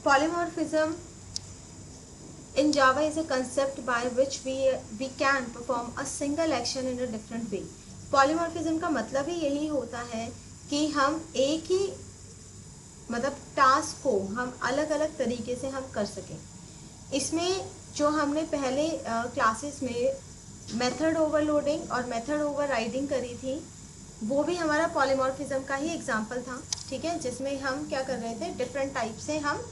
Polymorphism in Java is a concept by which we can perform a single action in a different way. Polymorphism का मतलब ही यही होता है कि हम एक ही मतलब टास्क को हम अलग अलग तरीके से हम कर सकें. इसमें जो हमने पहले क्लासेस में मेथड ओवरलोडिंग और मेथड ओवरराइडिंग करी थी, वो भी हमारा पॉलीमॉर्फिज्म का ही एग्जांपल था. ठीक है, जिसमें हम क्या कर रहे थे, डिफरेंट टाइप से हम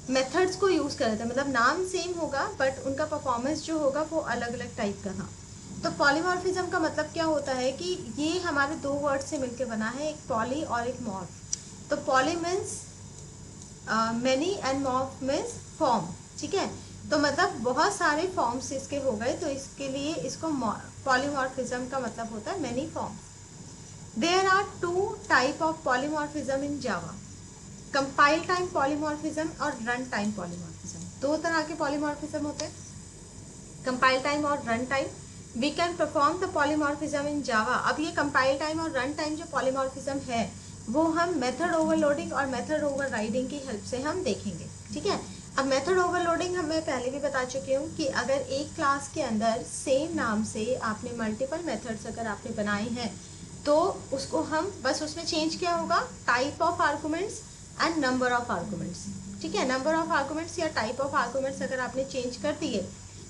मेथड्स को यूज़ कर रहे थे. मतलब नाम सेम होगा बट उनका परफॉर्मेंस जो होगा वो अलग अलग टाइप का था. तो पॉलीमॉर्फिज्म का मतलब क्या होता है कि ये हमारे दो वर्ड से मिलकर बना है, एक पॉली और एक मॉर्फ. तो poly means many and morph means form. ठीक है, तो मतलब बहुत सारे फॉर्म्स इसके हो गए, तो इसके लिए इसको पॉलीमॉर्फिज्म का मतलब होता है many forms. There are two type of polymorphism in Java. Compile time polymorphism और run time polymorphism. दो तरह के polymorphism होते हैं, compile time और run time. We can perform the polymorphism in Java. अब ये compile time और run time जो polymorphism है वो हम method overloading और method overriding की हेल्प से हम देखेंगे. ठीक है, अब मेथड ओवरलोडिंग मैं पहले भी बता चुकी हूँ कि अगर एक क्लास के अंदर सेम नाम से आपने मल्टीपल मेथड्स अगर आपने बनाए हैं तो उसको हम बस उसमें चेंज क्या होगा, type of arguments and number of arguments. ठीक है, नंबर ऑफ आर्गुमेंट्स या टाइप ऑफ आर्गुमेंट्स अगर आपने चेंज कर दिए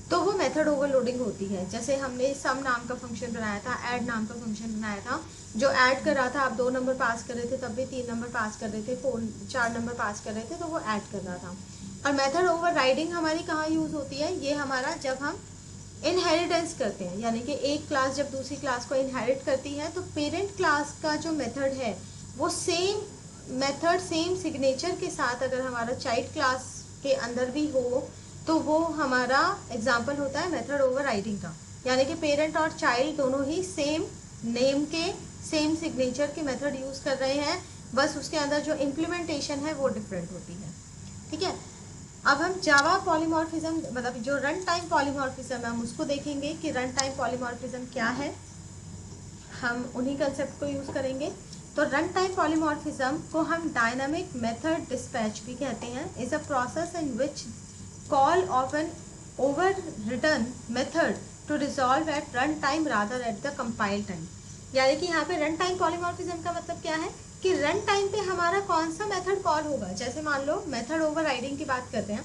तो वो मेथड ओवरलोडिंग होती है. जैसे हमने सम नाम का फंक्शन बनाया था, ऐड नाम का फंक्शन बनाया था, जो ऐड कर रहा था, आप 2 नंबर पास कर रहे थे तब भी 3 नंबर पास कर रहे थे, 4 नंबर पास कर रहे थे, तो वो ऐड कर रहा था. और मेथड ओवरराइडिंग हमारी कहाँ यूज़ होती है, ये हमारा जब हम इनहेरिटेंस करते हैं, यानी कि एक क्लास जब दूसरी क्लास को इनहेरिट करती है तो पेरेंट क्लास का जो मेथड है वो सेम मेथड सेम सिग्नेचर के साथ अगर हमारा चाइल्ड क्लास के अंदर भी हो तो वो हमारा एग्जाम्पल होता है मेथड ओवरराइडिंग का. यानी कि पेरेंट और चाइल्ड दोनों ही सेम नेम के सेम सिग्नेचर के मेथड यूज़ कर रहे हैं, बस उसके अंदर जो इम्प्लीमेंटेशन है वो डिफरेंट होती है. ठीक है, अब हम जावा पॉलीमॉर्फिज्म मतलब जो रन टाइम पॉलीमॉर्फिज्म है हम उसको देखेंगे कि रन टाइम पॉलीमॉर्फिज्म क्या है, हम उन्हीं कंसेप्ट को यूज़ करेंगे. तो रन टाइम पॉलीमॉर्फिज्म को हम डायनामिक मेथड डिस्पैच भी कहते हैं. Is a process in which call of an overridden method to resolve at run time rather at the compile time. यानी कि यहाँ पे रन टाइम पॉलीमॉर्फिज्म का मतलब क्या है कि रन टाइम पे हमारा कौन सा मेथड कॉल होगा. जैसे मान लो मेथड ओवरराइडिंग की बात करते हैं,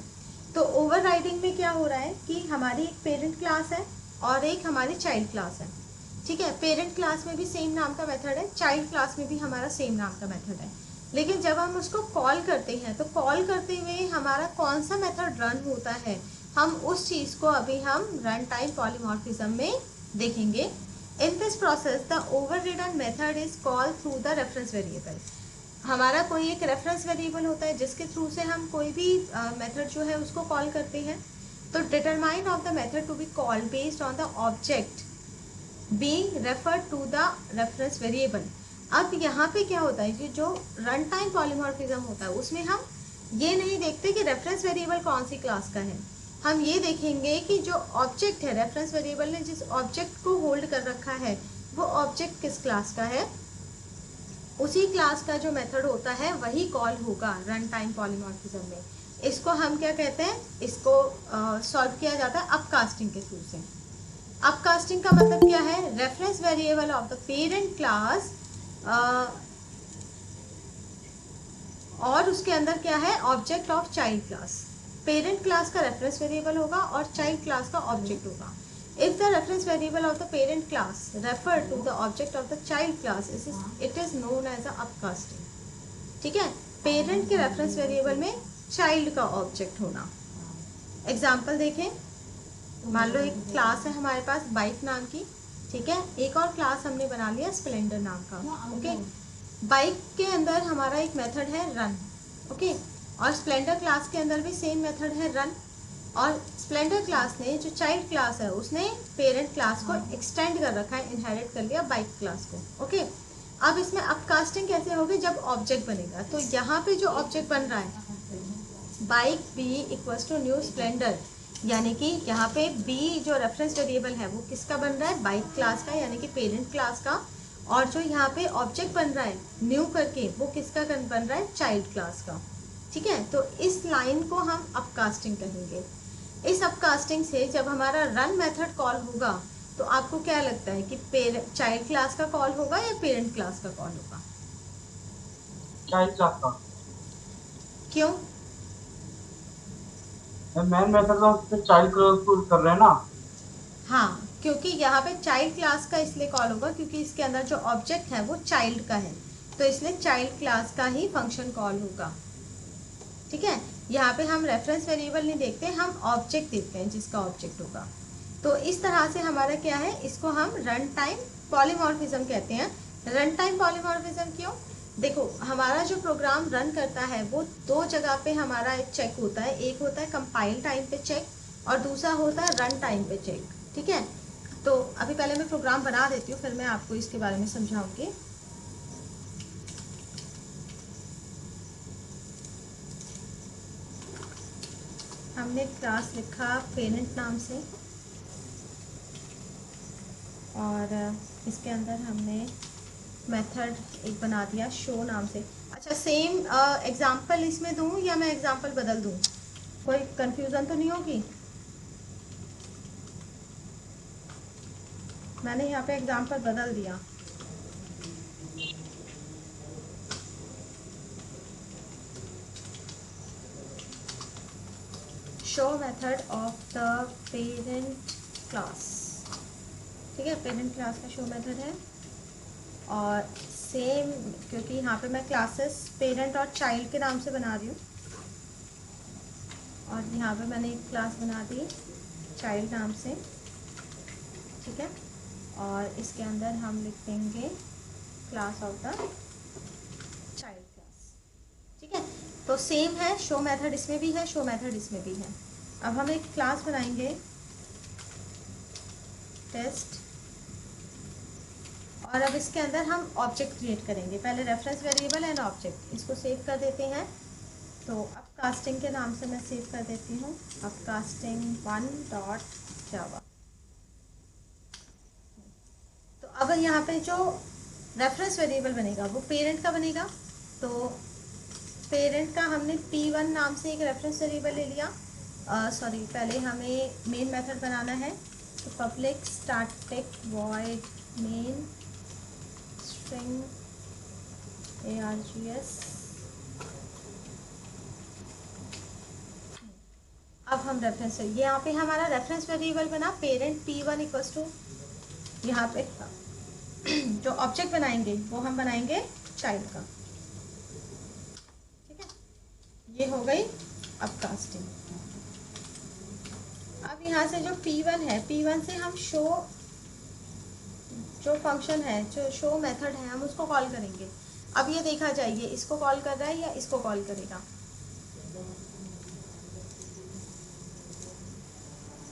तो ओवरराइडिंग में क्या हो रहा है कि हमारी एक पेरेंट क्लास है और एक हमारी चाइल्ड क्लास है. ठीक है, पेरेंट क्लास में भी सेम नाम का मेथड है, चाइल्ड क्लास में भी हमारा सेम नाम का मेथड है. लेकिन जब हम उसको कॉल करते हैं तो कॉल करते हुए हमारा कौन सा मेथड रन होता है, हम उस चीज़ को अभी हम रन टाइम पॉलीमॉर्फिज्म में देखेंगे. In this process, the overridden method is called through the reference variable. हमारा कोई एक रेफरेंस वेरिएबल होता है जिसके थ्रू से हम कोई भी मेथड जो है उसको कॉल करते हैं. तो determine of the method to be called based on the object being referred to the reference variable. अब यहाँ पे क्या होता है कि जो रन टाइम पॉलीमॉर्फिज्म होता है उसमें हम ये नहीं देखते कि रेफरेंस वेरिएबल कौन सी क्लास का है, हम ये देखेंगे कि जो ऑब्जेक्ट है, रेफरेंस वेरिएबल ने जिस ऑब्जेक्ट को होल्ड कर रखा है वो ऑब्जेक्ट किस क्लास का है, उसी क्लास का जो मेथड होता है वही कॉल होगा रन टाइम पॉलीमॉर्फिज्म में. इसको हम क्या कहते हैं, इसको सॉल्व किया जाता है अपकास्टिंग के थ्रू से. अपकास्टिंग का मतलब क्या है, reference variable of the parent class और उसके अंदर क्या है, object of child class. Parent class का रेफरेंस वेरिएबल होगा और चाइल्ड क्लास का ऑब्जेक्ट होगा. If the reference variable of the parent class refer to the object of the child class, it is known as a upcasting. ठीक है, parent के reference variable में child का object होना. एग्जाम्पल देखें, मान लो एक क्लास है हमारे पास बाइक नाम की. ठीक है, एक और क्लास हमने बना लिया स्प्लेंडर नाम का. ओके, बाइक के अंदर हमारा एक मेथड है रन. ओके, और स्प्लेंडर क्लास के अंदर भी सेम मेथड है रन. और स्प्लेंडर क्लास ने जो चाइल्ड क्लास है उसने पेरेंट क्लास को एक्सटेंड कर रखा है, इनहेरिट कर लिया बाइक क्लास को. ओके, अब इसमें अपकास्टिंग कैसे होगी, जब ऑब्जेक्ट बनेगा. तो यहाँ पे जो ऑब्जेक्ट बन रहा है bike b equals to new Splendor, यानी कि यहाँ पे बी जो रेफरेंस वेरिएबल है वो किसका बन रहा है, बाइक क्लास का यानी कि पेरेंट क्लास का. और जो यहाँ पे ऑब्जेक्ट बन रहा है न्यू करके वो किसका बन रहा है, चाइल्ड क्लास का. ठीक है, तो इस लाइन को हम अपकास्टिंग कहेंगे। इस अपकास्टिंग से जब हमारा रन मेथड कॉल होगा तो आपको क्या लगता है कि चाइल्ड क्लास का कॉल होगा या पेरेंट क्लास का कॉल होगा? चाइल्ड क्लास का। क्यों? मेन मेथड तो हम चाइल्ड क्लास को कर रहे हैं ना। हाँ, क्योंकि यहाँ पे चाइल्ड क्लास का इसलिए कॉल होगा क्योंकि इसके अंदर जो ऑब्जेक्ट है वो चाइल्ड का है, तो इसलिए चाइल्ड क्लास का ही फंक्शन कॉल होगा। ठीक है, यहाँ पे हम रेफरेंस वेरिएबल नहीं देखते, हम ऑब्जेक्ट देखते हैं जिसका ऑब्जेक्ट होगा। तो इस तरह से हमारा क्या है, इसको हम रन टाइम पॉलीमॉर्फिज्म कहते हैं। रन टाइम पॉलीमॉर्फिज्म क्यों? देखो, हमारा जो प्रोग्राम रन करता है वो दो जगह पे हमारा एक चेक होता है, एक होता है कंपाइल टाइम पे चेक और दूसरा होता है रन टाइम पे चेक। ठीक है, तो अभी पहले मैं प्रोग्राम बना देती हूँ, फिर मैं आपको इसके बारे में समझाऊंगी। हमने क्लास लिखा पेरेंट नाम से और इसके अंदर हमने मेथड एक बना दिया शो नाम से। अच्छा, सेम एग्जांपल इसमें दूं या मैं एग्जांपल बदल दूं? कोई कंफ्यूजन तो नहीं होगी? मैंने यहाँ पे एग्जांपल बदल दिया। Show method of the parent class. ठीक है, पेरेंट क्लास का शो मेथड है और सेम, क्योंकि यहाँ पे मैं क्लासेस पेरेंट और चाइल्ड के नाम से बना रही हूँ और यहाँ पे मैंने एक क्लास बना दी चाइल्ड नाम से। ठीक है, और इसके अंदर हम लिख देंगे class of the child class. ठीक है, तो सेम है, शो मेथड इसमें भी है, शो मेथड इसमें भी है। अब हम एक क्लास बनाएंगे टेस्ट और अब इसके अंदर हम ऑब्जेक्ट क्रिएट करेंगे। पहले रेफरेंस वेरिएबल एंड ऑब्जेक्ट, इसको सेव कर देते हैं। तो अपकास्टिंग के नाम से मैं सेव कर देती हूँ, अपकास्टिंग 1.java। तो अब यहाँ पे जो रेफरेंस वेरिएबल बनेगा वो पेरेंट का बनेगा। तो पेरेंट का हमने p1 नाम से एक रेफरेंस वेरिएबल ले लिया। सॉरी, पहले हमें मेन मेथड बनाना है। तो public static void main string args। अब हम रेफरेंस, ये यहाँ पे हमारा रेफरेंस वेरिएबल बना पेरेंट p1 इक्वल्स टू, यहाँ पे जो ऑब्जेक्ट बनाएंगे वो हम बनाएंगे चाइल्ड का। ठीक है, ये हो गई अपकास्टिंग। अब यहाँ से जो p1 है, p1 से हम शो, जो फंक्शन है, जो शो मेथड है, हम उसको कॉल करेंगे। अब ये देखा जाइए, इसको कॉल कर रहा है या इसको कॉल करेगा?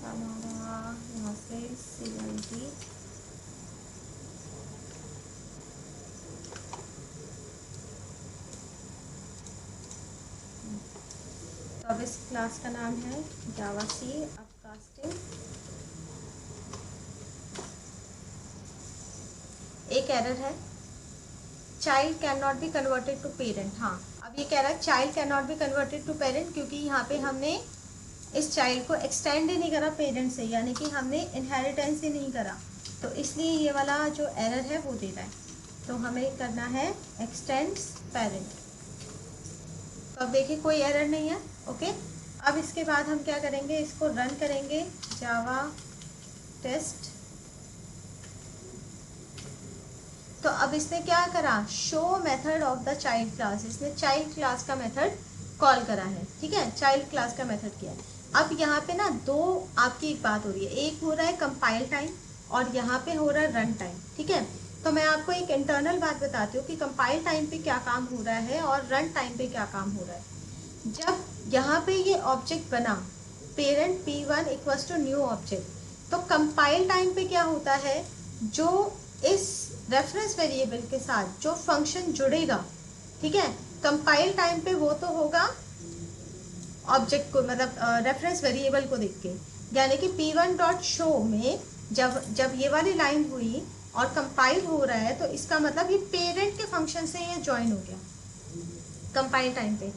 हमारा यहाँ से CLD तो अब इस क्लास का नाम है जावा सी अपकास्टिंग। एक एरर है, child can not be converted to parent. हाँ, अब ये कह रहा है child can not be converted to parent, क्योंकि यहाँ पे हमने इस चाइल्ड को एक्सटेंड ही नहीं करा पेरेंट से, यानी कि हमने इनहेरिटेंस ही नहीं करा, तो इसलिए ये वाला जो एरर है वो दे रहा है। तो हमें करना है एक्सटेंड्स पेरेंट। तो अब देखिए कोई एरर नहीं है। ओके, अब इसके बाद हम क्या करेंगे, इसको रन करेंगे जावा टेस्ट। तो अब इसने क्या करा, show method of the child class, इसने चाइल्ड क्लास का मेथड कॉल करा है। ठीक है, चाइल्ड क्लास का मेथड किया है। अब यहाँ पे ना दो आपकी एक बात हो रही है, एक हो रहा है कंपाइल टाइम और यहाँ पे हो रहा है रन टाइम। ठीक है, तो मैं आपको एक इंटरनल बात बताती हूँ कि कंपाइल टाइम पे क्या काम हो रहा है और रन टाइम पे क्या काम हो रहा है। जब यहाँ पे ये ऑब्जेक्ट बना parent p1 equals to new object, तो कंपाइल टाइम पे क्या होता है, जो इस रेफरेंस वेरिएबल के साथ जो फंक्शन जुड़ेगा, ठीक है, कंपाइल टाइम पे वो तो होगा ऑब्जेक्ट को, मतलब रेफरेंस वेरिएबल को देख के। यानी कि p1.show में जब ये वाली लाइन हुई और कंपाइल हो रहा है, तो इसका मतलब ये पेरेंट के फंक्शन से ये ज्वाइन हो गया कंपाइल टाइम पे।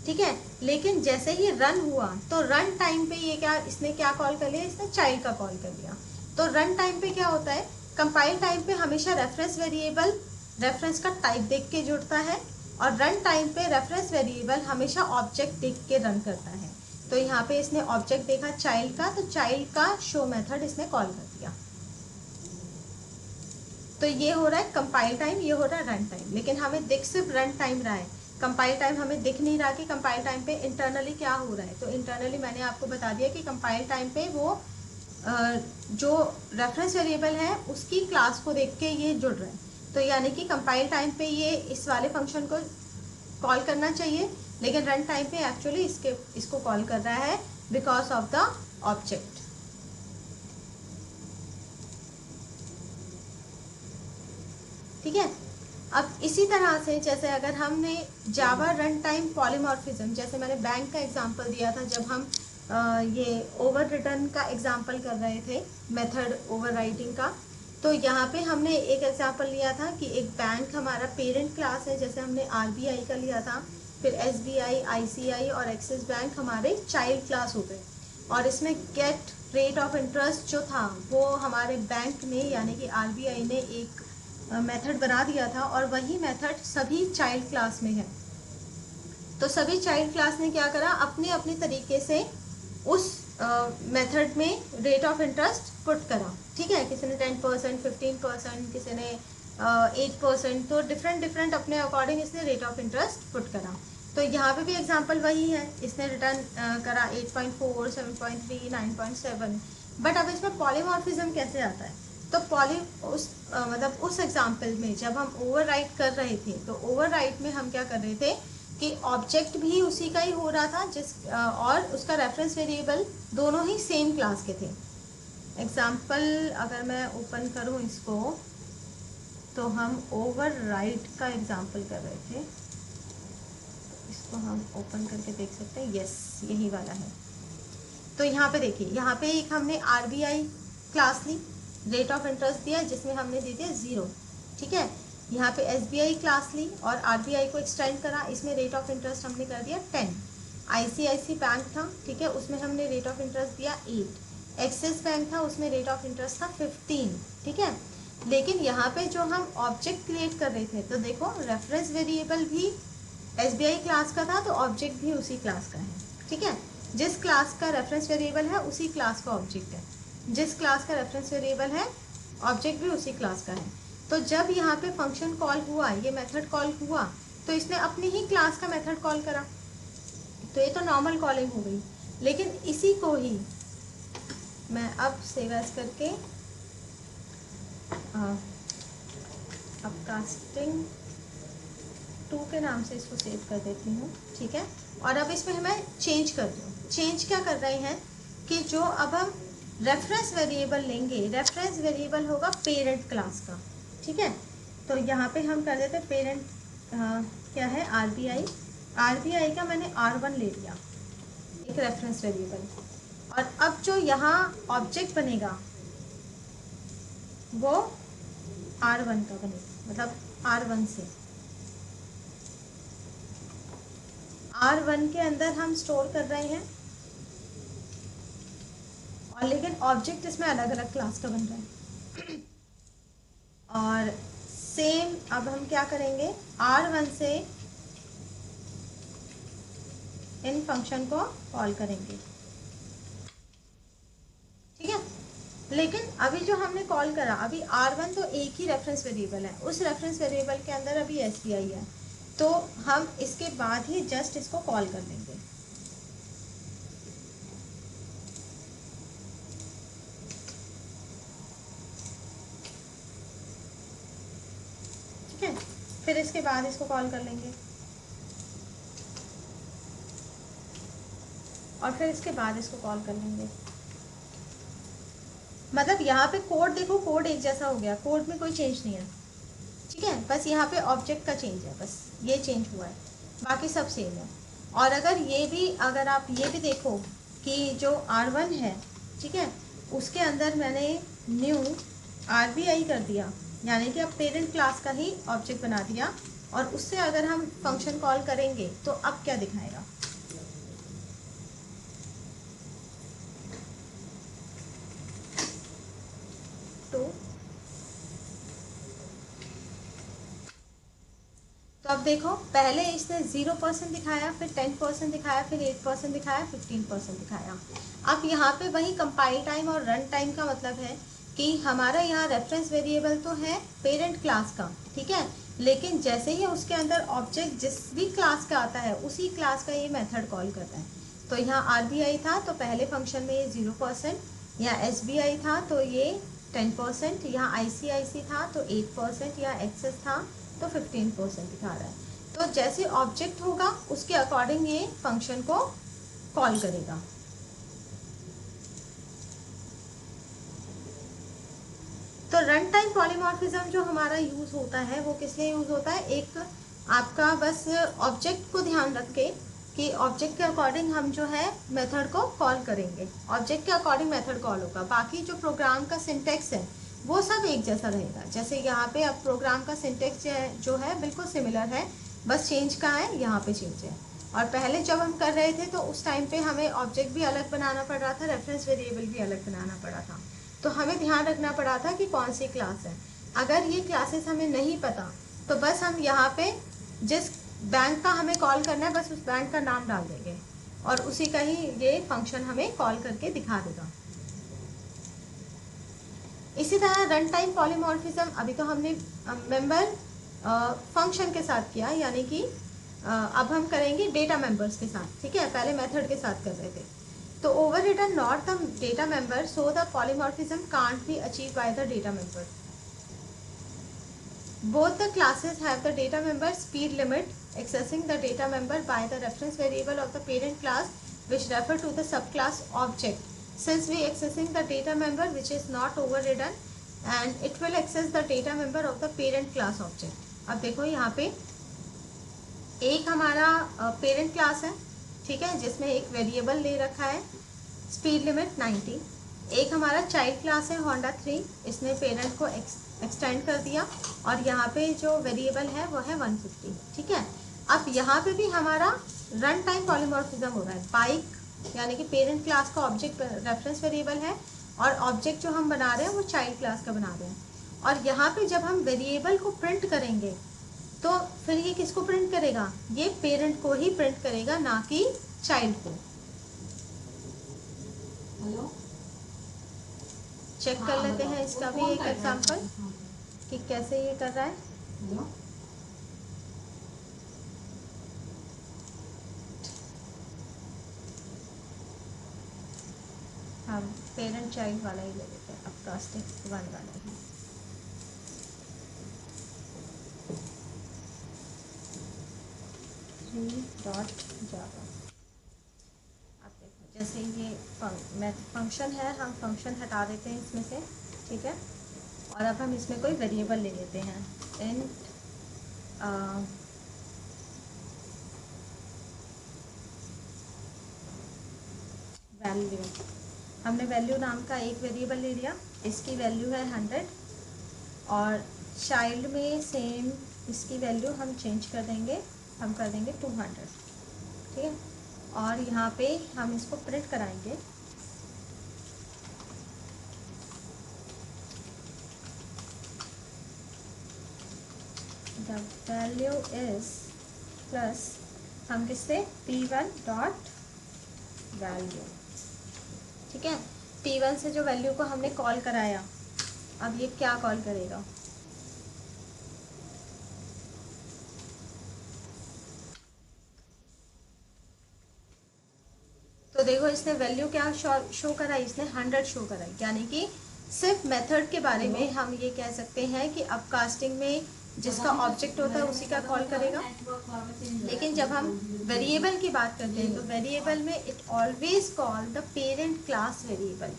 ठीक है। लेकिन जैसे ही रन हुआ तो रन टाइम पे ये क्या, इसने क्या कॉल कर लिया, इसने चाइल्ड का कॉल कर लिया। तो रन टाइम पे क्या होता है, कंपाइल टाइम पे हमेशा रेफरेंस वेरिएबल रेफरेंस का टाइप देख के जुड़ता है, और रन टाइम पे रेफरेंस वेरिएबल हमेशा ऑब्जेक्ट देख के रन करता है। तो यहाँ पे इसने ऑब्जेक्ट देखा चाइल्ड का, तो चाइल्ड का शो मेथड इसने कॉल कर दिया। तो ये हो रहा है कंपाइल टाइम, ये हो रहा है रन टाइम। लेकिन हमें दिख सिर्फ रन टाइम रहा है, कंपाइल टाइम हमें दिख नहीं रहा कि कंपाइल टाइम पे इंटरनली क्या हो रहा है। तो इंटरनली मैंने आपको बता दिया कि कंपाइल टाइम पे वो जो रेफरेंस वेरिएबल है उसकी क्लास को देख के ये जुड़ रहा है। तो यानी कि कंपाइल टाइम पे ये इस वाले फंक्शन को कॉल करना चाहिए, लेकिन रन टाइम पे एक्चुअली इसको कॉल कर रहा है बिकॉज ऑफ द ऑब्जेक्ट। ठीक है। अब इसी तरह से जैसे अगर हमने जावा रन टाइम पॉलीमॉर्फिज्म, जैसे मैंने बैंक का एग्जांपल दिया था जब हम ये ओवर रिटर्न का एग्जांपल कर रहे थे, मेथड ओवरराइटिंग का, तो यहाँ पे हमने एक एग्जांपल लिया था कि एक बैंक हमारा पेरेंट क्लास है, जैसे हमने आरबीआई का लिया था, फिर एसबीआई, आईसीआई और एक्सिस बैंक हमारे चाइल्ड क्लास हो गए, और इसमें गेट रेट ऑफ इंटरेस्ट जो था वो हमारे बैंक ने यानी कि आरबीआई ने एक मेथड बना दिया था, और वही मेथड सभी चाइल्ड क्लास में है। तो सभी चाइल्ड क्लास ने क्या करा, अपने अपने तरीके से उस मेथड में रेट ऑफ इंटरेस्ट पुट करा। ठीक है, किसी ने 10%, 15%, किसी ने 8%, तो डिफरेंट अपने अकॉर्डिंग इसने रेट ऑफ इंटरेस्ट पुट करा। तो यहाँ पे भी एग्जांपल वही है, इसने रिटर्न करा 8.4, 7.3, 9.7। बट अब इसमें पॉलीमॉर्फिज्म कैसे आता है, तो मतलब उस एग्जांपल में जब हम ओवरराइट कर रहे थे, तो ओवरराइट में हम क्या कर रहे थे कि ऑब्जेक्ट भी उसी का ही हो रहा था और उसका रेफरेंस वेरिएबल दोनों ही सेम क्लास के थे। एग्जांपल अगर मैं ओपन करूं इसको, तो हम ओवरराइट का एग्जांपल कर रहे थे, इसको हम ओपन करके देख सकते हैं। यस, यही वाला है। तो यहाँ पे देखिए, यहाँ पे एक हमने आरबीआई क्लास ली, रेट ऑफ इंटरेस्ट दिया जिसमें हमने दे दिया 0। ठीक है, यहाँ पे एसबीआई क्लास ली और आरबीआई को एक्सटेंड करा, इसमें रेट ऑफ इंटरेस्ट हमने कर दिया 10। आईसीआईसी बैंक था, ठीक है, उसमें हमने रेट ऑफ इंटरेस्ट दिया 8। एक्सिस बैंक था, उसमें रेट ऑफ इंटरेस्ट था 15। ठीक है, लेकिन यहाँ पे जो हम ऑब्जेक्ट क्रिएट कर रहे थे, तो देखो रेफरेंस वेरिएबल भी एसबीआई क्लास का था, तो ऑब्जेक्ट भी उसी क्लास का है। ठीक है, जिस क्लास का रेफरेंस वेरिएबल है उसी क्लास का ऑब्जेक्ट है, जिस क्लास का रेफरेंस वेरिएबल है ऑब्जेक्ट भी उसी क्लास का है। तो जब यहाँ पे फंक्शन कॉल हुआ, ये मेथड कॉल हुआ, तो इसने अपनी ही क्लास का मेथड कॉल करा, तो ये तो नॉर्मल कॉलिंग हो गई। लेकिन इसी को ही मैं अब सेव एज करके अपकास्टिंग 2 के नाम से इसको सेव कर देती हूँ। ठीक है, और अब इसमें मैं चेंज कर दूँ। चेंज क्या कर रहे हैं कि जो अब हम रेफरेंस वेरिएबल लेंगे, रेफरेंस वेरिएबल होगा पेरेंट क्लास का। ठीक है, तो यहाँ पे हम कर देते पेरेंट क्या है, आरबीआई। आरबीआई का मैंने R1 ले लिया एक रेफरेंस वेरिएबल, और अब जो यहाँ ऑब्जेक्ट बनेगा वो R1 का बनेगा, मतलब R1 से R1 के अंदर हम स्टोर कर रहे हैं, और लेकिन ऑब्जेक्ट इसमें अलग अलग क्लास का बन रहा है। और सेम अब हम क्या करेंगे, R1 से इन फंक्शन को कॉल करेंगे। ठीक है, लेकिन अभी जो हमने कॉल करा, अभी R1 तो एक ही रेफरेंस वेरिएबल है, उस रेफरेंस वेरिएबल के अंदर अभी एसबीआई है, तो हम इसके बाद ही जस्ट इसको कॉल कर लेंगे। ठीक है, फिर इसके बाद इसको कॉल कर लेंगे, और फिर इसके बाद इसको कॉल कर लेंगे। मतलब यहाँ पे कोड देखो, कोड एक जैसा हो गया, कोड में कोई चेंज नहीं है। ठीक है, बस यहाँ पे ऑब्जेक्ट का चेंज है, बस ये चेंज हुआ है, बाकी सब सेम है। और अगर आप ये भी देखो कि जो R1 है, ठीक है, उसके अंदर मैंने न्यू आरबीआई कर दिया, यानी कि अब पेरेंट क्लास का ही ऑब्जेक्ट बना दिया और उससे अगर हम फंक्शन कॉल करेंगे तो अब क्या दिखाएगा? तो अब देखो, पहले इसने 0% दिखाया, फिर 10% दिखाया, फिर 8% दिखाया, 15% दिखाया। अब यहाँ पे वही कंपाइल टाइम और रन टाइम का मतलब है कि हमारा यहाँ रेफरेंस वेरिएबल तो है पेरेंट क्लास का, ठीक है, लेकिन जैसे ही उसके अंदर ऑब्जेक्ट जिस भी क्लास का आता है उसी क्लास का ये मेथड कॉल करता है। तो यहाँ RBI था तो पहले फंक्शन में ये 0%, यहाँ SBI था तो ये 10%, यहाँ ICIC था तो 8%, यहाँ एक्सेस था तो 15% दिखा रहा है। तो जैसे ऑब्जेक्ट होगा उसके अकॉर्डिंग ये फंक्शन को कॉल करेगा। तो रन टाइम पॉलीमॉर्फिज्म जो हमारा यूज होता है वो किस लिए यूज होता है? एक आपका बस ऑब्जेक्ट को ध्यान रख के कि ऑब्जेक्ट के अकॉर्डिंग हम जो है मेथड को कॉल करेंगे, ऑब्जेक्ट के अकॉर्डिंग मेथड कॉल होगा। बाकी जो प्रोग्राम का सिंटेक्स है वो सब एक जैसा रहेगा। जैसे यहाँ पे अब प्रोग्राम का सिंटेक्स जो है बिल्कुल सिमिलर है, बस चेंज कहाँ है, यहाँ पे चेंज है। और पहले जब हम कर रहे थे तो उस टाइम पे हमें ऑब्जेक्ट भी अलग बनाना पड़ रहा था, रेफरेंस वेरिएबल भी अलग बनाना पड़ा था। तो हमें ध्यान रखना पड़ा था कि कौन सी क्लास है। अगर ये क्लासेस हमें नहीं पता तो बस हम यहाँ पे जिस बैंक का हमें कॉल करना है बस उस बैंक का नाम डाल देंगे और उसी का ही ये फंक्शन हमें कॉल करके दिखा देगा। इसी तरह रन टाइम पॉलीमॉर्फिज्म अभी तो हमने मेंबर फंक्शन के साथ किया, यानी कि अब हम करेंगे डेटा मेंबर्स के साथ, ठीक है, पहले मेथड के साथ कर रहे थे। तो over return not the data member so the polymorphism can't be achieve by the data member. Both the classes have the data member speed limit, accessing the data member by the reference variable of the parent class which refer to the subclass object. Since we accessing the data member which is not overridden and it will access the data member of the parent class object. अब देखो यहाँ पे एक हमारा parent class है, ठीक है, जिसमें एक वेरिएबल ले रखा है स्पीड लिमिट 90। एक हमारा चाइल्ड क्लास है होंडा 3, इसने पेरेंट को एक्सटेंड कर दिया और यहाँ पे जो वेरिएबल है वो है 150, ठीक है। अब यहाँ पे भी हमारा रन टाइम पॉलीमॉर्फिज्म हो रहा है। बाइक यानी कि पेरेंट क्लास का ऑब्जेक्ट रेफरेंस वेरिएबल है और ऑब्जेक्ट जो हम बना रहे हैं वो चाइल्ड क्लास का बना रहे हैं। और यहाँ पे जब हम वेरिएबल को प्रिंट करेंगे तो फिर ये किसको प्रिंट करेगा? ये पेरेंट को ही प्रिंट करेगा, ना कि चाइल्ड को। हेलो, चेक कर लेते हैं इसका भी एक एग्जांपल कि कैसे ये कर रहा है। हेलो, हम पेरेंट चाइल्ड वाला ही ले लेते हैं, अब कास्टिंग 1 वाला ही। .java। अब देखो जैसे ये फंक्शन है, हम फंक्शन हटा देते हैं इसमें से, ठीक है, और अब हम इसमें कोई वेरिएबल ले लेते हैं इंट वैल्यू। हमने वैल्यू नाम का एक वेरिएबल ले लिया, इसकी वैल्यू है 100 और चाइल्ड में सेम इसकी वैल्यू हम चेंज कर देंगे, हम कर देंगे 200, ठीक है। और यहाँ पे हम इसको प्रिंट कराएंगे द वैल्यू इज प्लस हम किससे P1 डॉट वैल्यू, ठीक है। P1 से जो वैल्यू को हमने कॉल कराया, अब ये क्या कॉल करेगा? तो देखो इसने वैल्यू क्या शो करा, इसने 100 शो करा, यानी कि सिर्फ मेथड के बारे में हम ये कह सकते हैं कि अपकास्टिंग में जिसका ऑब्जेक्ट होता है उसी का कॉल करेगा। लेकिन जब हम वेरिएबल की बात करते हैं तो वेरिएबल में it always call the parent class variable,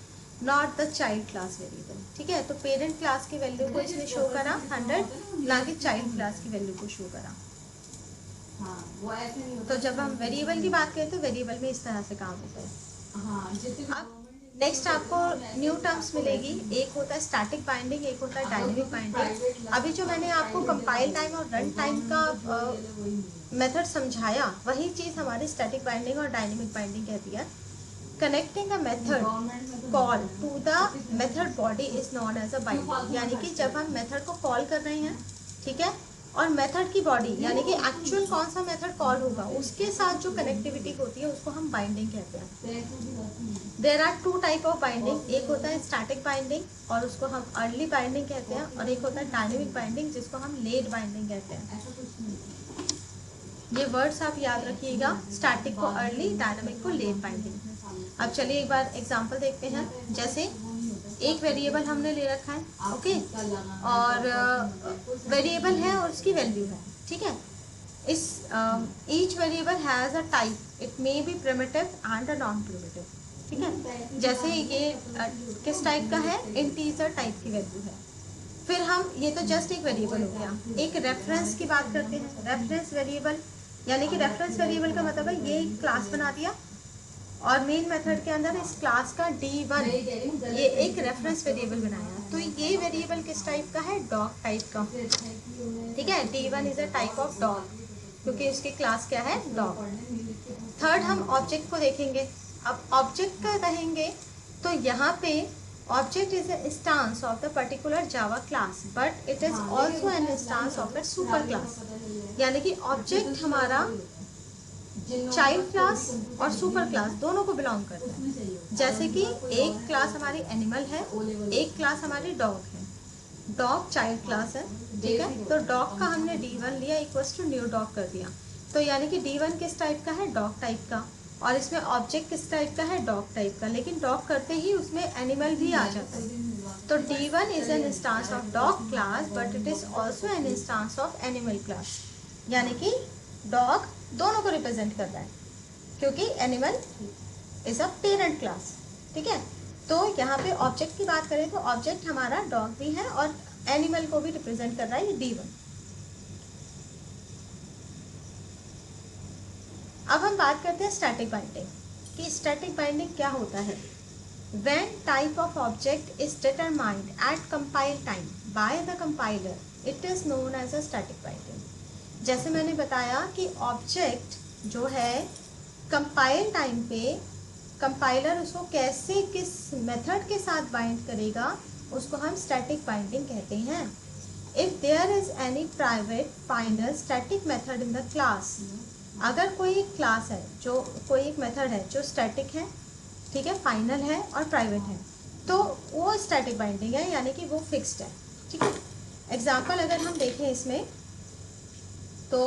not the child class variable, ठीक है। तो पेरेंट क्लास की वैल्यू को इसने शो करा 100, ना कि चाइल्ड क्लास की वैल्यू को शो करा। हाँ, वो ऐसे नहीं होता। तो जब हम वेरिएबल की बात करें तो वेरिएबल में इस तरह से काम होता है। हाँ, जितने अब नेक्स्ट आपको न्यू टर्म्स मिलेगी, एक होता है स्टैटिक बाइंडिंग, एक होता है डायनेमिक बाइंडिंग। अभी जो मैंने आपको कंपाइल टाइम और रन टाइम का मेथड समझाया, वही चीज़ हमारी स्टैटिक बाइंडिंग और डायनेमिक बाइंडिंग कहती है। Connecting a method call to the method body is known as a binding, यानी कि जब हम मेथड को कॉल कर रहे हैं, ठीक है, और मेथड की बॉडी यानी कि एक्चुअल कौन सा मेथड कॉल होगा उसके साथ जो कनेक्टिविटी होती है उसको हम बाइंडिंग कहते हैं। There are two type of binding, एक होता है स्टैटिक बाइंडिंग और उसको हम अर्ली बाइंडिंग कहते हैं, और एक होता है डायनेमिक बाइंडिंग जिसको हम लेट बाइंडिंग कहते हैं। ये वर्ड्स आप याद रखिएगा, स्टैटिक को अर्ली, डायनेमिक को लेट बाइंडिंग। अब चलिए एक बार एग्जांपल देखते हैं। जैसे एक वेरिएबल हमने ले रखा है, ओके, और वेरिएबल है और उसकी वैल्यू है, ठीक है। इस each variable has a type, it may be primitive and a non primitive, ठीक है। जैसे ये किस टाइप का है, इंटीजर टाइप की वैल्यू है। फिर हम, ये तो जस्ट एक वेरिएबल हो गया। एक रेफरेंस की बात करते हैं। रेफरेंस वेरिएबल यानी कि रेफरेंस वेरिएबल का मतलब है ये एक क्लास बना दिया और मेन मेथड के अंदर इस क्लास का D1 ये एक रेफरेंस वेरिएबल बनाया, तो ये वेरिएबल किस टाइप का है, डॉग टाइप का, ठीक है। D1 is a type of dog क्योंकि उसकी क्लास क्या है, डॉग। थर्ड हम ऑब्जेक्ट को देखेंगे। अब ऑब्जेक्ट का कहेंगे तो यहाँ पे object is a instance of the particular Java class but it is also an instance of a super class, यानी कि ऑब्जेक्ट हमारा चाइल्ड क्लास और सुपर क्लास दोनों को बिलोंग करता है। जैसे कि एक क्लास हमारी एनिमल है, एक क्लास हमारी डॉग है। डॉग चाइल्ड क्लास है, ठीक है, तो डॉग का हमने D1 लिया इक्वल्स टू न्यू डॉग कर दिया, तो यानी कि D1 किस टाइप का है, डॉग टाइप का, और इसमें ऑब्जेक्ट किस टाइप का है, डॉग टाइप का, लेकिन डॉग करते ही उसमें एनिमल भी आ जाता है। तो D1 is an instance of dog class but it is also an instance of animal class, यानी कि डॉग दोनों को रिप्रेजेंट कर रहा है क्योंकि animal is a parent class, ठीक है। तो यहाँ पे ऑब्जेक्ट की बात करें तो ऑब्जेक्ट हमारा डॉग भी है और एनिमल को भी रिप्रेजेंट कर रहा है, ये D1। अब हम बात करते हैं स्टैटिक बाइंडिंग कि स्टैटिक बाइंडिंग क्या होता है। When type of object is determined at compile time by the compiler, it is known as a static binding। जैसे मैंने बताया कि ऑब्जेक्ट जो है कंपाइल टाइम पे कंपाइलर उसको कैसे किस मेथड के साथ बाइंड करेगा उसको हम स्टैटिक बाइंडिंग कहते हैं। If there is any private final static method in the class, अगर कोई एक क्लास है जो कोई एक मेथड है जो स्टैटिक है, ठीक है, फाइनल है और प्राइवेट है, तो वो स्टैटिक बाइंडिंग है, यानी कि वो फिक्स्ड है, ठीक है। एग्जाम्पल अगर हम देखें इसमें तो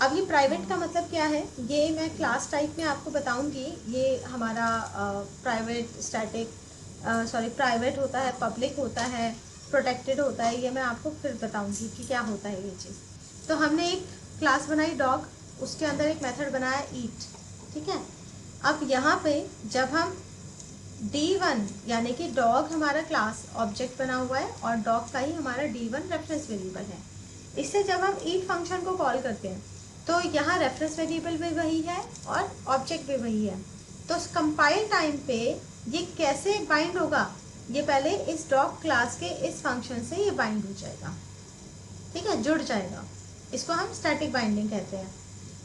अब ये प्राइवेट का मतलब क्या है, ये मैं क्लास टाइप में आपको बताऊंगी। ये हमारा प्राइवेट स्टैटिक प्राइवेट होता है, पब्लिक होता है, प्रोटेक्टेड होता है, ये मैं आपको फिर बताऊंगी कि क्या होता है ये चीज़। तो हमने एक क्लास बनाई डॉग, उसके अंदर एक मेथड बनाया ईट, ठीक है। अब यहाँ पे जब हम D1 यानी कि डॉग हमारा क्लास ऑब्जेक्ट बना हुआ है और डॉग का ही हमारा D1 रेफरेंस वेरिएबल है, इससे जब हम ईट फंक्शन को कॉल करते हैं तो यहाँ रेफरेंस वेरिएबल भी वही है और ऑब्जेक्ट भी वही है। तो कंपाइल टाइम पे ये कैसे बाइंड होगा, ये पहले इस डॉग क्लास के इस फंक्शन से ये बाइंड हो जाएगा, ठीक है, जुड़ जाएगा। इसको हम स्टैटिक बाइंडिंग कहते हैं।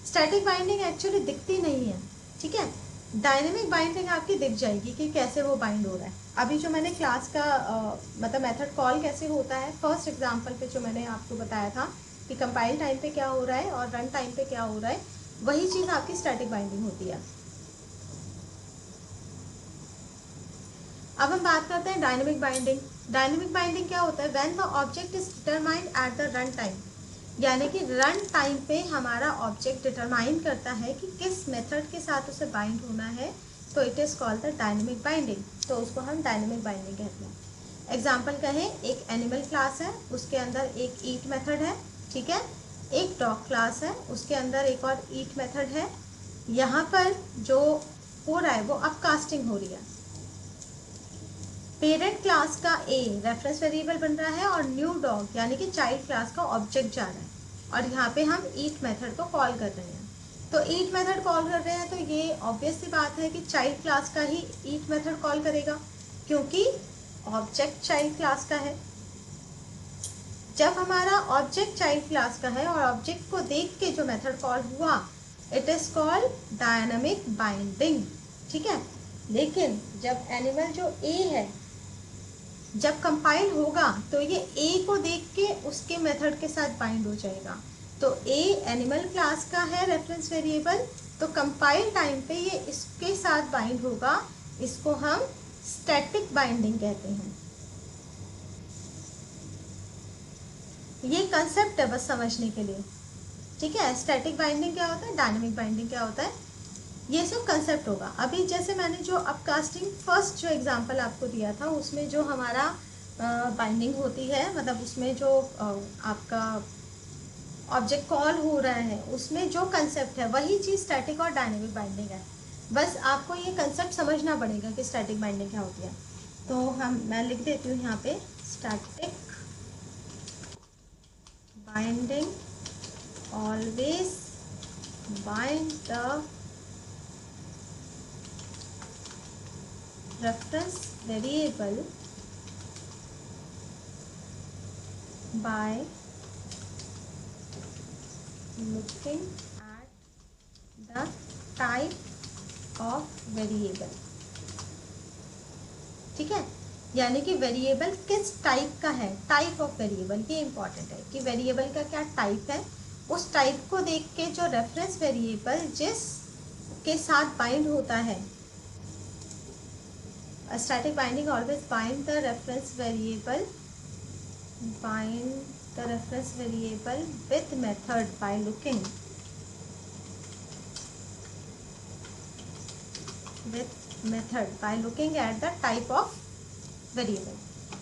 स्टैटिक बाइंडिंग एक्चुअली दिखती नहीं है, ठीक है। डायनेमिक बाइंडिंग आपकी दिख जाएगी कि कैसे वो बाइंड हो रहा है। अभी जो मैंने क्लास का मतलब मेथड कॉल कैसे होता है, फर्स्ट एग्जांपल पे जो मैंने आपको बताया था कि कंपाइल टाइम पे क्या हो रहा है और रन टाइम पे क्या हो रहा है, वही चीज़ आपकी स्टैटिक बाइंडिंग होती है। अब हम बात करते हैं डायनेमिक बाइंडिंग। डायनेमिक बाइंडिंग क्या होता है, when the object is determined at the run time, यानी कि रन टाइम पे हमारा ऑब्जेक्ट डिटरमाइन करता है कि किस मेथड के साथ उसे बाइंड होना है, तो it is called the dynamic binding, तो उसको हम डायनेमिक बाइंडिंग कहते हैं। एग्जांपल कहें, एक एनिमल क्लास है, उसके अंदर एक ईट मेथड है, ठीक है, एक डॉग क्लास है, उसके अंदर एक और ईट मेथड है। यहाँ पर जो हो रहा है वो अब कास्टिंग हो रही है। पेरेंट क्लास का ए रेफरेंस वेरिएबल बन रहा है और न्यू डॉग यानी कि चाइल्ड क्लास का ऑब्जेक्ट जा रहा है, और यहाँ पे हम ईट मेथड को कॉल कर रहे हैं। तो ईट मेथड कॉल कर रहे हैं तो ये ऑब्वियस सी बात है कि चाइल्ड क्लास का ही ईट मेथड कॉल करेगा, क्योंकि ऑब्जेक्ट चाइल्ड क्लास का है। जब हमारा ऑब्जेक्ट चाइल्ड क्लास का है और ऑब्जेक्ट को देख के जो मेथड कॉल हुआ, it is called dynamic binding, ठीक है। लेकिन जब एनिमल जो ए है जब कंपाइल होगा तो ये ए को देख के उसके मेथड के साथ बाइंड हो जाएगा। तो ए एनिमल क्लास का है रेफरेंस वेरिएबल, तो कंपाइल टाइम पे ये इसके साथ बाइंड होगा। इसको हम स्टैटिक बाइंडिंग कहते हैं। ये कंसेप्ट है बस समझने के लिए, ठीक है। स्टैटिक बाइंडिंग क्या होता है, डायनेमिक बाइंडिंग क्या होता है, ये सब कंसेप्ट होगा। अभी जैसे मैंने जो अपकास्टिंग फर्स्ट जो एग्जांपल आपको दिया था, उसमें जो हमारा बाइंडिंग होती है, मतलब उसमें जो आपका ऑब्जेक्ट कॉल हो रहा है, उसमें जो कंसेप्ट है वही चीज़ स्टैटिक और डायनेमिक बाइंडिंग है। बस आपको ये कंसेप्ट समझना पड़ेगा कि स्टैटिक बाइंडिंग क्या होती है। तो मैं लिख देती हूँ यहाँ पे, static binding always bind the reference variable by looking at the type of variable, ठीक है। यानी कि वेरिएबल किस टाइप का है, टाइप ऑफ वेरिएबल, ये इंपॉर्टेंट है कि वेरिएबल का क्या टाइप है। उस टाइप को देख के जो रेफरेंस वेरिएबल जिस के साथ बाइंड होता है, a static binding always bind the reference variable with method by looking at the type of variable।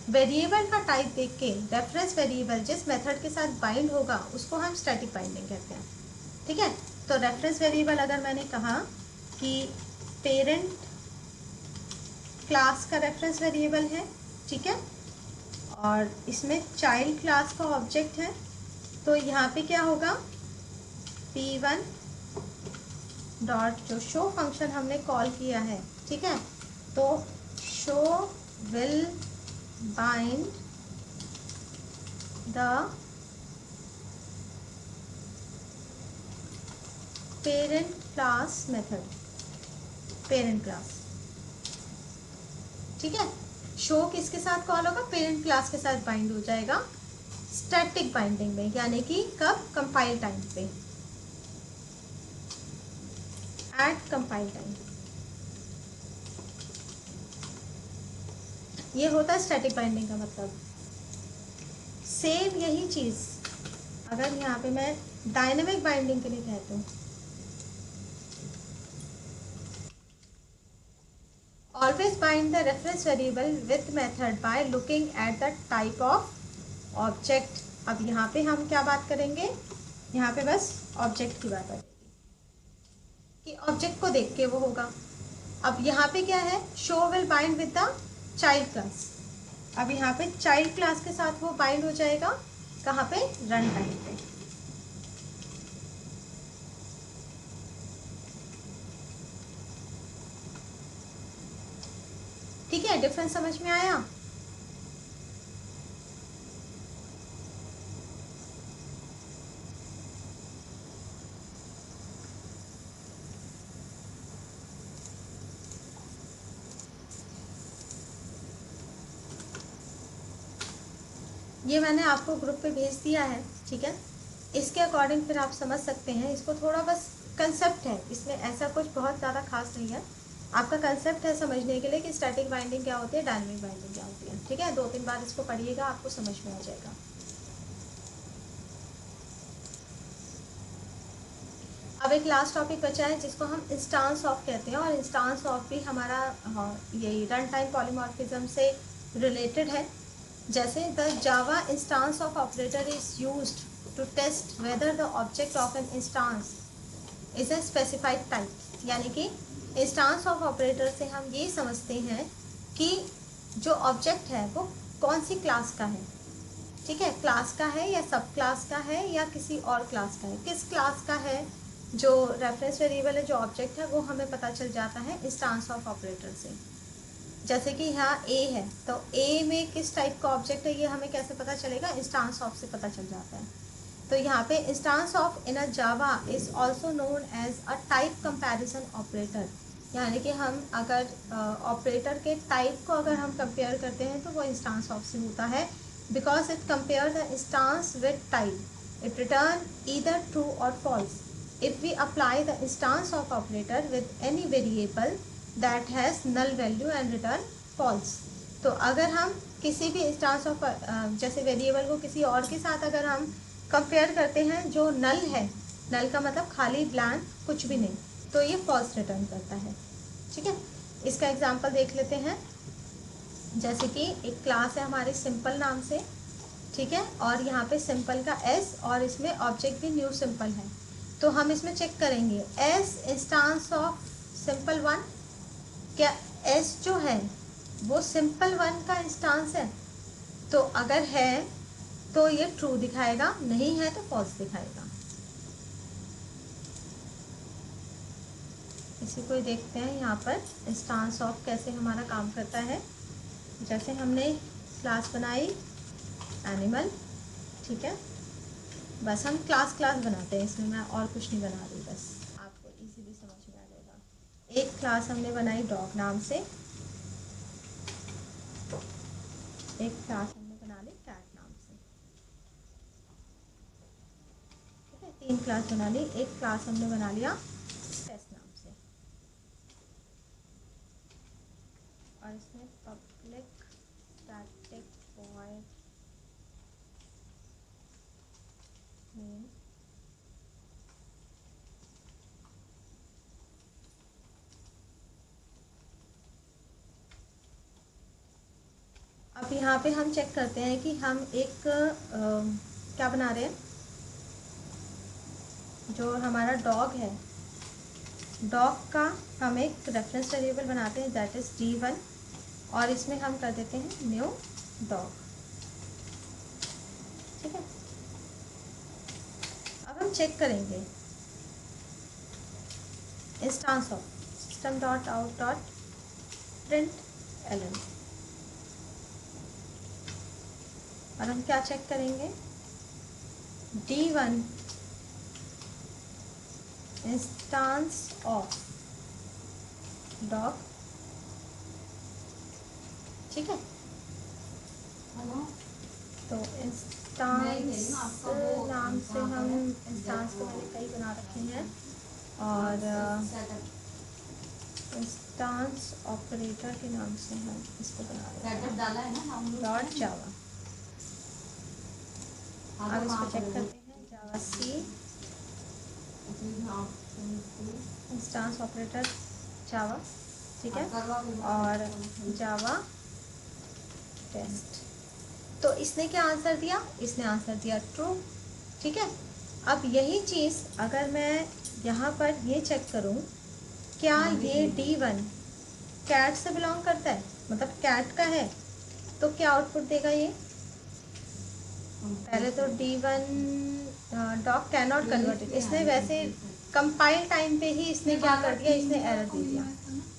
Variable का टाइप देख के रेफरेंस वेरिएबल जिस मेथड के साथ बाइंड होगा उसको हम स्टैटिक बाइंडिंग कहते हैं, ठीक है। तो रेफरेंस वेरिएबल अगर मैंने कहा कि पेरेंट क्लास का रेफरेंस वेरिएबल है, ठीक है, और इसमें चाइल्ड क्लास का ऑब्जेक्ट है, तो यहाँ पे क्या होगा, p1 डॉट जो शो फंक्शन हमने कॉल किया है, ठीक है, तो show will bind the parent class method, parent class, ठीक है। शो किसके साथ कॉल होगा, पेरेंट क्लास के साथ बाइंड हो जाएगा स्टैटिक बाइंडिंग में, यानी कि कब, कंपाइल टाइम पे, एट कंपाइल टाइम। ये होता है स्टैटिक बाइंडिंग का मतलब। सेम यही चीज अगर यहाँ पे मैं डायनेमिक बाइंडिंग के लिए कहती हूँ, always bind the reference variable with method by looking at the type of object। अब यहाँ पे हम क्या बात करेंगे, यहाँ पे बस ऑब्जेक्ट की बात आएगी कि ऑब्जेक्ट को देख के वो होगा। अब यहाँ पे क्या है, show will bind with the child class. अब यहाँ पे चाइल्ड क्लास के साथ वो बाइंड हो जाएगा, कहाँ पे, रन टाइम पे, ठीक है। डिफरेंस समझ में आया। ये मैंने आपको ग्रुप पे भेज दिया है, ठीक है। इसके अकॉर्डिंग फिर आप समझ सकते हैं इसको, थोड़ा बस कंसेप्ट है, इसमें ऐसा कुछ बहुत ज़्यादा खास नहीं है। आपका कंसेप्ट है समझने के लिए कि स्टैटिक बाइंडिंग क्या होती है, डायनेमिक बाइंडिंग क्या होती है, ठीक है। 2-3 बार इसको पढ़िएगा, आपको समझ में आ जाएगा। अब एक लास्ट टॉपिक बचा है जिसको हम इंस्टांस ऑफ कहते हैं, और इंस्टांस ऑफ भी हमारा यही रन टाइम पॉलीमॉर्फिज्म से रिलेटेड है। जैसे the Java instance of operator is used to test whether the object of an instance is a specified type, यानी कि इंस्टांस ऑफ ऑपरेटर से हम ये समझते हैं कि जो ऑब्जेक्ट है वो कौन सी क्लास का है, ठीक है, क्लास का है या सब क्लास का है या किसी और क्लास का है, किस क्लास का है जो रेफरेंस वेरिएबल है, जो ऑब्जेक्ट है, वो हमें पता चल जाता है इंस्टांस ऑफ ऑपरेटर से। जैसे कि यहाँ ए है, तो ए में किस टाइप का ऑब्जेक्ट है ये हमें कैसे पता चलेगा, इंस्टांस ऑफ से पता चल जाता है। तो यहाँ पे instance of in a Java is also known as a type comparison operator, यानी कि हम अगर ऑपरेटर के टाइप को अगर हम कंपेयर करते हैं तो वो इंस्टांस ऑफ से होता है, because it compare the instance with type, it return either true और false if we apply the instance of operator with any variable that has null value and return false। तो अगर हम किसी भी instance of जैसे variable को किसी और के साथ अगर हम कंपेयर करते हैं जो नल है, नल का मतलब खाली ब्लैंक कुछ भी नहीं, तो ये फॉल्स रिटर्न करता है। ठीक है, इसका एग्जांपल देख लेते हैं। जैसे कि एक क्लास है हमारे सिंपल नाम से, ठीक है, और यहाँ पे सिंपल का एस और इसमें ऑब्जेक्ट भी न्यू सिंपल है। तो हम इसमें चेक करेंगे S instance of simple one, क्या एस जो है वो सिंपल वन का इंस्टांस है? तो अगर है तो ये ट्रू दिखाएगा, नहीं है तो फॉल्स दिखाएगा। इसी को देखते हैं यहाँ पर इंस्टांस ऑफ कैसे हमारा काम करता है। जैसे हमने क्लास बनाई एनिमल, ठीक है, बस हम क्लास बनाते हैं, इसमें मैं और कुछ नहीं बना रही, बस आपको इजीली समझ में आ जाएगा। एक क्लास हमने बनाई डॉग नाम से, एक क्लास हमने बना ली कैट नाम से, ठीक है, 3 क्लास बना ली। एक क्लास हमने बना लिया टेस्ट नाम से, और इसमें पब्लिक स्टैटिक वॉइड नेम, अब यहाँ पे हम चेक करते हैं कि हम एक क्या बना रहे हैं। जो हमारा डॉग है, डॉग का हम एक रेफरेंस वेरिएबल बनाते हैं दैट इज D1, और इसमें हम कर देते हैं न्यू डॉग। ठीक है, अब हम चेक करेंगे instance of system dot out dot println, और हम क्या चेक करेंगे, D1 इंस्टांस ऑफ डॉग। ठीक है, तो इंस्टांस नाम से हम इंस्टांस को मैंने कई बना रखे हैं, और इंस्टांस ऑपरेटर के नाम से हम इसको बना रहे हैं डॉट जावा। अब इसको चेक करते हैं, जावा सी इंस्टांस ऑपरेटर जावा, ठीक है, और जावा टेस्ट। तो इसने क्या आंसर दिया, इसने आंसर दिया ट्रू। ठीक है, अब यही चीज़ अगर मैं यहाँ पर ये चेक करूँ, क्या ये D1 कैट से बिलोंग करता है, मतलब कैट का है, तो क्या आउटपुट देगा ये। पहले तो D1 dog can not converted, इसने वैसे कंपाइल टाइम पे ही इसने क्या कर दिया, इसने एरर दे दिया,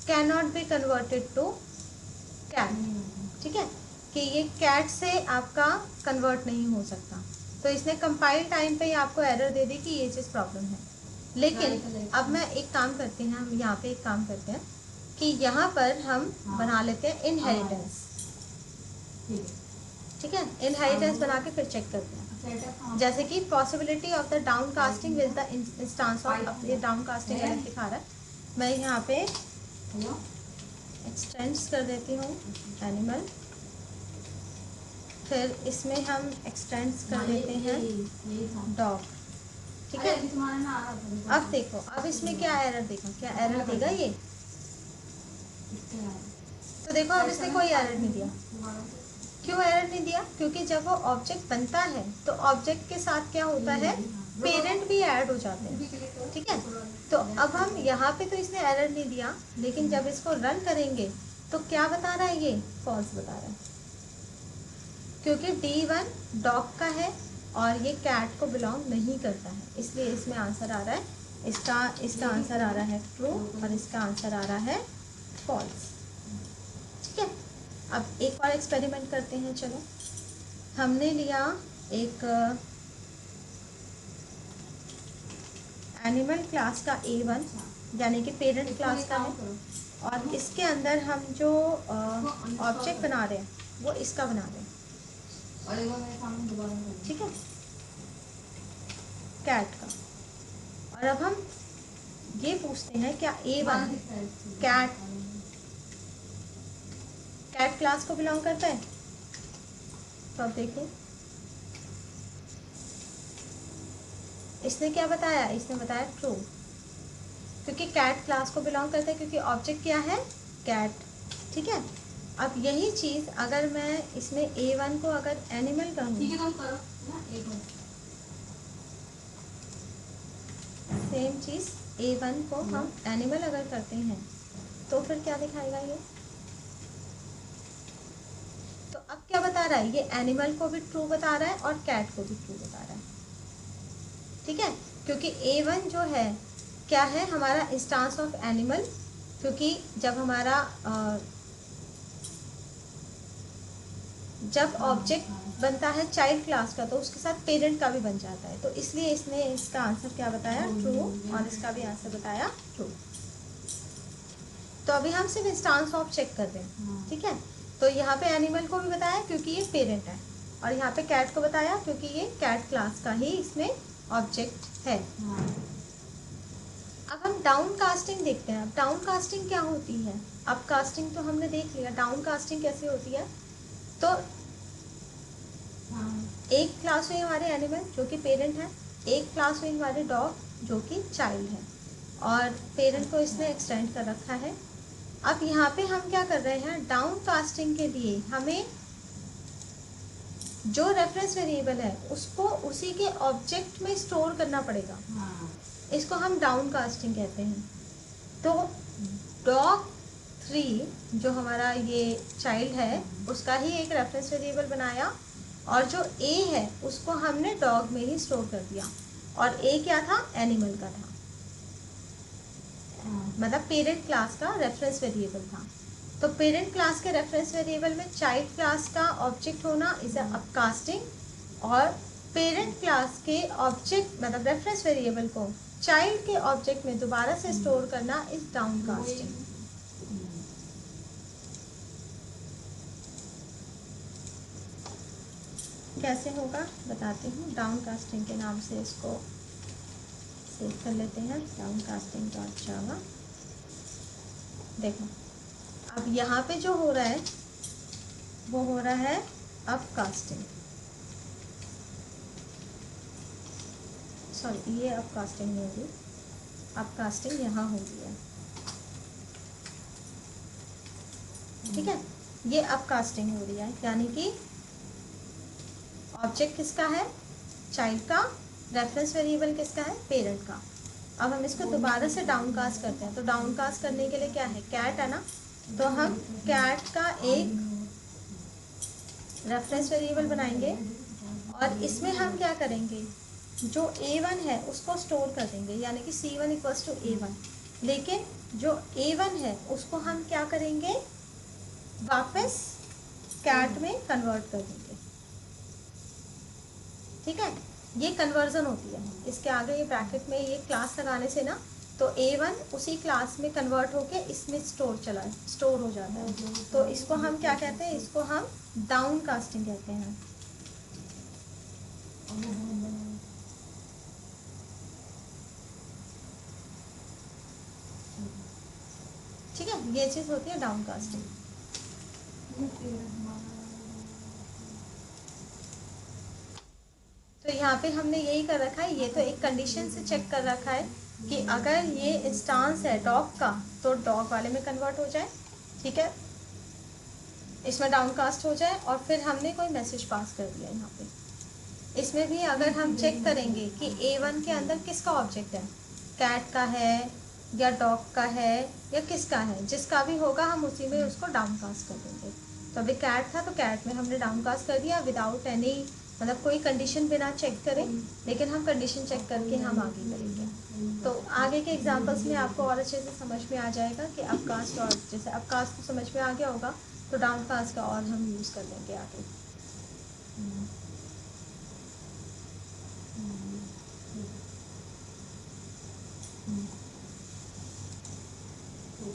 can not be converted to cat. ठीक है, कि ये कैट से आपका कन्वर्ट नहीं हो सकता, तो इसने कंपाइल टाइम पे ही आपको एरर दे दी कि ये चीज़ प्रॉब्लम है। लेकिन अब मैं एक काम करते हैं, हम यहाँ पे एक काम करते हैं कि यहाँ पर हम बना लेते हैं इनहेरिटेंस। ठीक है, इनहेरिटेंस बना के फिर चेक करते हैं। जैसे कि possibility of the down casting with the instance of, ये डाउन कास्टिंग गलत दिखा रहा है, मैं यहाँ पे एक्सटेंड्स कर देती हूँ एनिमल, फिर इसमें हम एक्सटेंड्स कर देते हैं डॉग। ठीक है, अब देखो, अब इसमें क्या एरर देगा, क्या एरर देगा ये, तो देखो अब इसने कोई एरर नहीं दिया। क्यों एरर नहीं दिया, क्योंकि जब वो ऑब्जेक्ट बनता है तो ऑब्जेक्ट के साथ क्या होता है, पेरेंट भी ऐड हो जाते हैं। ठीक है, तो अब हम यहाँ पे तो इसने एरर नहीं दिया, लेकिन जब इसको रन करेंगे तो क्या बता रहा है, ये फॉल्स बता रहा है, क्योंकि D1 डॉग का है और ये कैट को बिलोंग नहीं करता है, इसलिए इसमें आंसर आ रहा है इसका आंसर आ रहा है ट्रू और इसका आंसर आ रहा है फॉल्स। ठीक है, अब एक और एक्सपेरिमेंट करते हैं। चलो, हमने लिया एक एनिमल क्लास का A1 यानी कि पेरेंट क्लास का है, और इसके अंदर हम जो ऑब्जेक्ट बना रहे हैं वो इसका बना रहे हैं। ठीक है, कैट का। और अब हम ये पूछते हैं क्या A1 कैट क्लास को बिलोंग करता है? तो अब देखो इसने क्या बताया, इसने बताया ट्रू, क्योंकि कैट क्लास को बिलोंग करता है, क्योंकि ऑब्जेक्ट क्या है, कैट। ठीक है, अब यही चीज अगर मैं इसमें A1 को अगर एनिमल कहूँ, सेम चीज A1 को हम एनिमल अगर करते हैं तो फिर क्या दिखाएगा ये? तो अब क्या बता रहा है, ये एनिमल को भी ट्रू बता रहा है और कैट को भी ट्रू बता रहा है। ठीक है, क्योंकि A1 जो है क्या है, हमारा इंस्टांस ऑफ एनिमल, क्योंकि जब हमारा जब ऑब्जेक्ट बनता है चाइल्ड क्लास का तो उसके साथ पेरेंट का भी बन जाता है, तो इसलिए इसने इसका आंसर क्या बताया, ट्रू, और इसका भी आंसर बताया ट्रू। तो अभी हम सिर्फ इंस्टांस ऑफ चेक कर रहे हैं। ठीक है, तो यहाँ पे एनिमल को भी बताया क्योंकि ये पेरेंट है, और यहाँ पे कैट को बताया क्योंकि ये कैट क्लास का ही इसमें ऑब्जेक्ट है। अब हम डाउन कास्टिंग देखते हैं। अब डाउन कास्टिंग क्या होती है? अप कास्टिंग तो हमने देख लिया, डाउन कास्टिंग कैसे होती है? तो एक क्लास हुई हमारे एनिमल जो कि पेरेंट है, एक क्लास हुई हमारे डॉग जो कि चाइल्ड है, और पेरेंट को इसने एक्सटेंड कर रखा है। अब यहाँ पे हम क्या कर रहे हैं, डाउन कास्टिंग के लिए हमें जो रेफरेंस वेरिएबल है उसको उसी के ऑब्जेक्ट में स्टोर करना पड़ेगा। इसको हम डाउन कास्टिंग कहते हैं। तो डॉग 3 जो हमारा ये चाइल्ड है उसका ही एक रेफरेंस वेरिएबल बनाया, और जो A है उसको हमने डॉग में ही स्टोर कर दिया, और A क्या था, एनिमल का था, मतलब पेरेंट क्लास का रेफरेंस वेरिएबल था। तो पेरेंट क्लास के रेफरेंस वेरिएबल में चाइल्ड क्लास का ऑब्जेक्ट होना इज अपकास्टिंग, और पेरेंट क्लास के ऑब्जेक्ट मतलब रेफरेंस वेरिएबल को चाइल्ड के ऑब्जेक्ट में दोबारा से स्टोर करना इज डाउन कास्टिंग। कैसे होगा बताती हूँ। डाउन कास्टिंग के नाम से इसको सेव कर लेते हैं, डाउन कास्टिंग डॉट जावा। देखो अब यहाँ पे जो हो रहा है वो हो रहा है अप कास्टिंग, सॉरी ये अप कास्टिंग नहीं होगी, अप कास्टिंग यहाँ हो रही है। ठीक है, ये अप कास्टिंग हो रही है, यानी कि ऑब्जेक्ट किसका है, चाइल्ड का, रेफरेंस वेरिएबल किसका है, पेरेंट का। अब हम इसको दोबारा से डाउन कास्ट करते हैं। तो डाउन कास्ट करने के लिए क्या है, कैट है ना, तो हम कैट का एक रेफरेंस वेरिएबल बनाएंगे, और इसमें हम क्या करेंगे, जो A1 है उसको स्टोर कर देंगे, यानी कि C1 इक्वल्स टू A1। लेकिन जो A1 है उसको हम क्या करेंगे, वापस कैट में कन्वर्ट कर देंगे। ठीक है, ये कन्वर्जन होती है। इसके आगे ये ब्रैकेट में ये क्लास लगाने से ना, तो A1 उसी क्लास में कन्वर्ट होके इसमें स्टोर हो जाता है। तो इसको हम क्या कहते हैं, इसको हम डाउन कास्टिंग कहते हैं। ठीक है, ये चीज होती है डाउन कास्टिंग। तो यहाँ पे हमने यही कर रखा है, ये तो एक कंडीशन से चेक कर रखा है कि अगर ये इंस्टांस है डॉग का तो डॉग वाले में कन्वर्ट हो जाए। ठीक है, इसमें डाउन कास्ट हो जाए, और फिर हमने कोई मैसेज पास कर दिया यहाँ पे। इसमें भी अगर हम चेक करेंगे कि A1 के अंदर किसका ऑब्जेक्ट है, कैट का है या डॉग का है या किसका है, जिसका भी होगा हम उसी में उसको डाउन कास्ट कर देंगे। तो अभी कैट था तो कैट में हमने डाउन कास्ट कर दिया विदाउट एनी मतलब कोई कंडीशन बिना चेक करें, लेकिन हम कंडीशन चेक करके हम आगे करेंगे। तो आगे के एग्जाम्पल्स में आपको और अच्छे से समझ में आ जाएगा कि अपकास्ट और जैसे अपकास्ट तो समझ में आ गया होगा, तो डाउनकास्ट का और हम यूज़ कर लेंगे आगे।